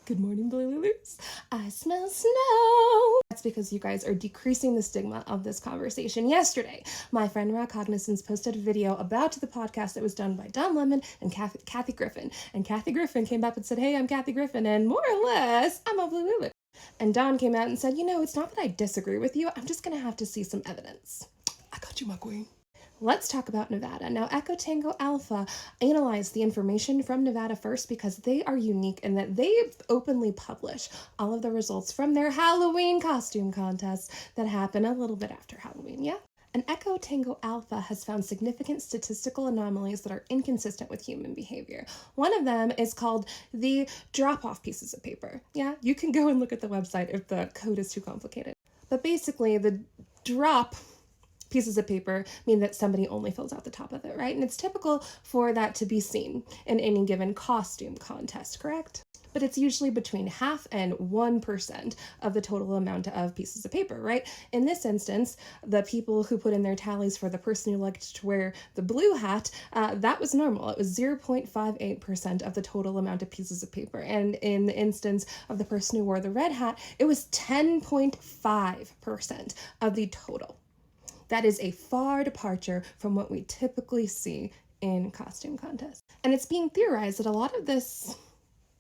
Good morning, Blue Lulus. I smell snow. That's because you guys are decreasing the stigma of this conversation. Yesterday, my friend Rock Cognizance posted a video about the podcast that was done by Don Lemon and Kathy Griffin. And Kathy Griffin came up and said, "Hey, I'm Kathy Griffin, and more or less, I'm a Blue Lulu." And Don came out and said, "It's not that I disagree with you. I'm just going to have to see some evidence." I got you, my queen. Let's talk about Nevada. Now, Echo Tango Alpha analyzed the information from Nevada first because they are unique in that they openly publish all of the results from their Halloween costume contests that happen a little bit after Halloween, yeah? And Echo Tango Alpha has found significant statistical anomalies that are inconsistent with human behavior. One of them is called the drop-off pieces of paper. Yeah, you can go and look at the website if the code is too complicated. But basically, the drop pieces of paper mean that somebody only fills out the top of it, right? And it's typical for that to be seen in any given costume contest, correct? But it's usually between 0.5% and 1% of the total amount of pieces of paper, right? In this instance, the people who put in their tallies for the person who liked to wear the blue hat, that was normal. It was 0.58% of the total amount of pieces of paper. And in the instance of the person who wore the red hat, it was 10.5% of the total. That is a far departure from what we typically see in costume contests. And it's being theorized that a lot of this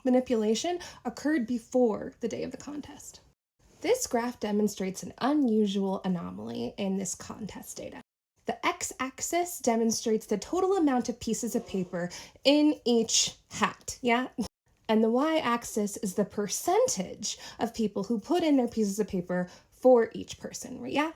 manipulation occurred before the day of the contest. This graph demonstrates an unusual anomaly in this contest data. The x-axis demonstrates the total amount of pieces of paper in each hat, yeah? And the y-axis is the percentage of people who put in their pieces of paper for each person, yeah?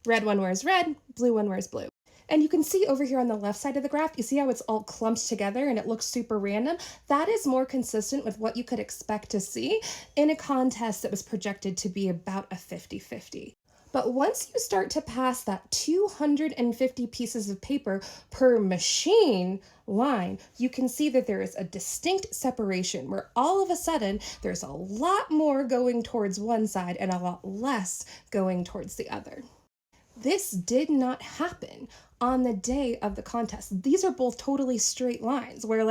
Red one wears red, blue one wears blue. And you can see over here on the left side of the graph, you see how it's all clumped together and it looks super random? That is more consistent with what you could expect to see in a contest that was projected to be about a 50-50. But once you start to pass that 250 pieces of paper per machine line, you can see that there is a distinct separation where all of a sudden there's a lot more going towards one side and a lot less going towards the other. This did not happen on the day of the contest. These are both totally straight lines where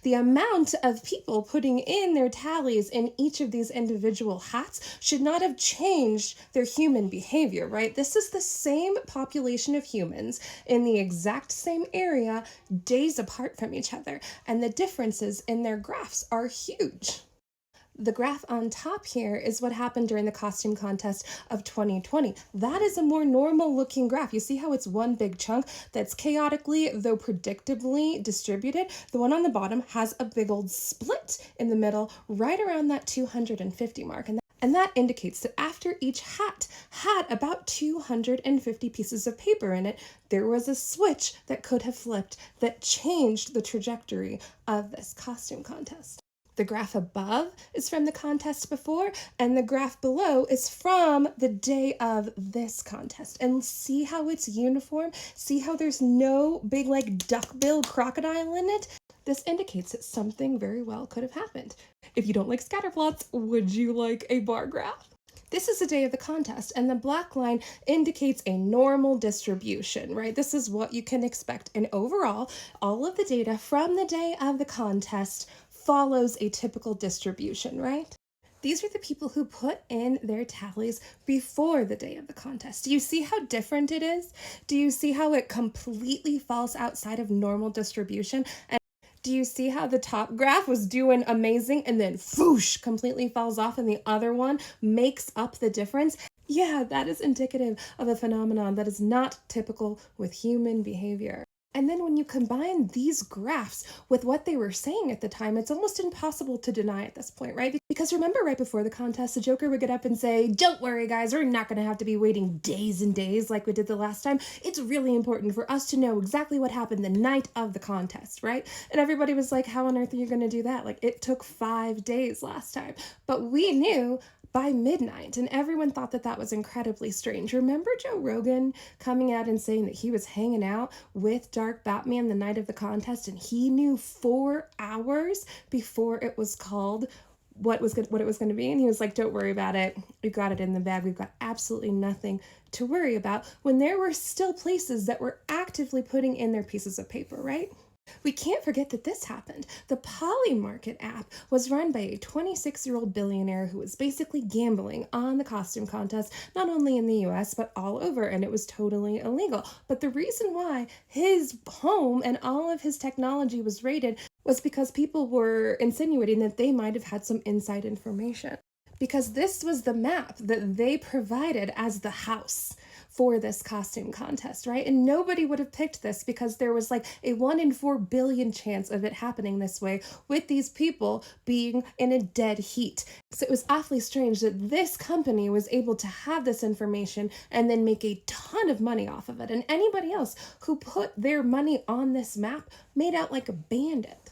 the amount of people putting in their tallies in each of these individual hats should not have changed their human behavior, right? This is the same population of humans in the exact same area, days apart from each other, and the differences in their graphs are huge. The graph on top here is what happened during the costume contest of 2020. That is a more normal looking graph. You see how it's one big chunk that's chaotically, though predictably distributed? The one on the bottom has a big old split in the middle, right around that 250 mark. And that indicates that after each hat had about 250 pieces of paper in it, there was a switch that could have flipped that changed the trajectory of this costume contest. The graph above is from the contest before, and the graph below is from the day of this contest. And see how it's uniform? See how there's no big duckbill crocodile in it? This indicates that something very well could have happened. If you don't like scatter plots, would you like a bar graph? This is the day of the contest, and the black line indicates a normal distribution, right? This is what you can expect. And overall, all of the data from the day of the contest follows a typical distribution, right? These are the people who put in their tallies before the day of the contest. Do you see how different it is? Do you see how it completely falls outside of normal distribution? And do you see how the top graph was doing amazing and then whoosh, completely falls off and the other one makes up the difference? Yeah, that is indicative of a phenomenon that is not typical with human behavior. And then when you combine these graphs with what they were saying at the time, it's almost impossible to deny at this point, right? Because remember right before the contest, the Joker would get up and say, "Don't worry, guys, we're not going to have to be waiting days and days like we did the last time. It's really important for us to know exactly what happened the night of the contest," right? And everybody was like, how on earth are you going to do that? It took 5 days last time. But we knew by midnight, and everyone thought that that was incredibly strange. Remember Joe Rogan coming out and saying that he was hanging out with Dark Batman the night of the contest, and he knew 4 hours before it was called what it was going to be, and he was like, "Don't worry about it. We've got it in the bag. We've got absolutely nothing to worry about," when there were still places that were actively putting in their pieces of paper, right? We can't forget that this happened. The Polymarket app was run by a 26-year-old billionaire who was basically gambling on the costume contest, not only in the US, but all over, and it was totally illegal. But the reason why his home and all of his technology was raided was because people were insinuating that they might have had some inside information. Because this was the map that they provided as the house for this costume contest, right? And nobody would have picked this because there was like a 1 in 4 billion chance of it happening this way, with these people being in a dead heat. So it was awfully strange that this company was able to have this information and then make a ton of money off of it. And anybody else who put their money on this map made out like a bandit.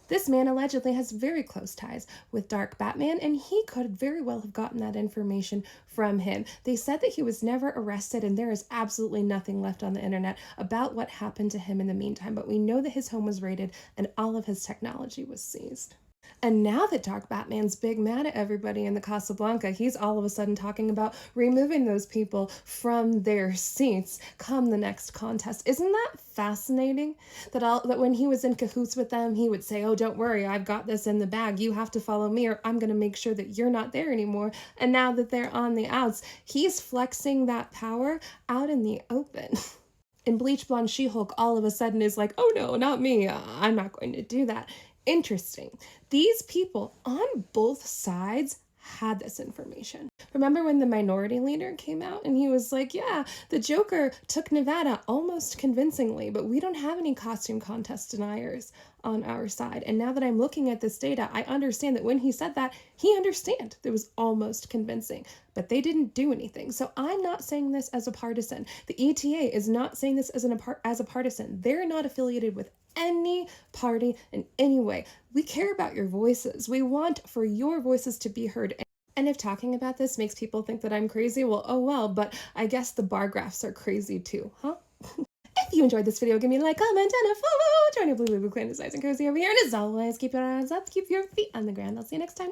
This man allegedly has very close ties with Dark Batman, and he could very well have gotten that information from him. They said that he was never arrested, and there is absolutely nothing left on the internet about what happened to him in the meantime, but we know that his home was raided and all of his technology was seized. And now that Dark Batman's big mad at everybody in the Casablanca, he's all of a sudden talking about removing those people from their seats come the next contest. Isn't that fascinating? That when he was in cahoots with them, he would say, "Oh, don't worry, I've got this in the bag. You have to follow me, or I'm going to make sure that you're not there anymore." And now that they're on the outs, he's flexing that power out in the open. And Bleach Blonde She-Hulk all of a sudden is like, "Oh no, not me. I'm not going to do that." Interesting. These people on both sides had this information. Remember when the Minority Leader came out and he was like, "Yeah, the Joker took Nevada almost convincingly, but we don't have any costume contest deniers on our side." And now that I'm looking at this data, I understand that when he said that, he understood it was almost convincing, but they didn't do anything. So I'm not saying this as a partisan. The ETA is not saying this as a partisan. They're not affiliated with any party in any way. We care about your voices. We want for your voices to be heard. And if talking about this makes people think that I'm crazy, well, oh well, but I guess the bar graphs are crazy too, huh? If you enjoyed this video, give me a like, comment, and a follow. Join your Blue Clan is nice and cozy over here. And as always, keep your eyes up, keep your feet on the ground. I'll see you next time.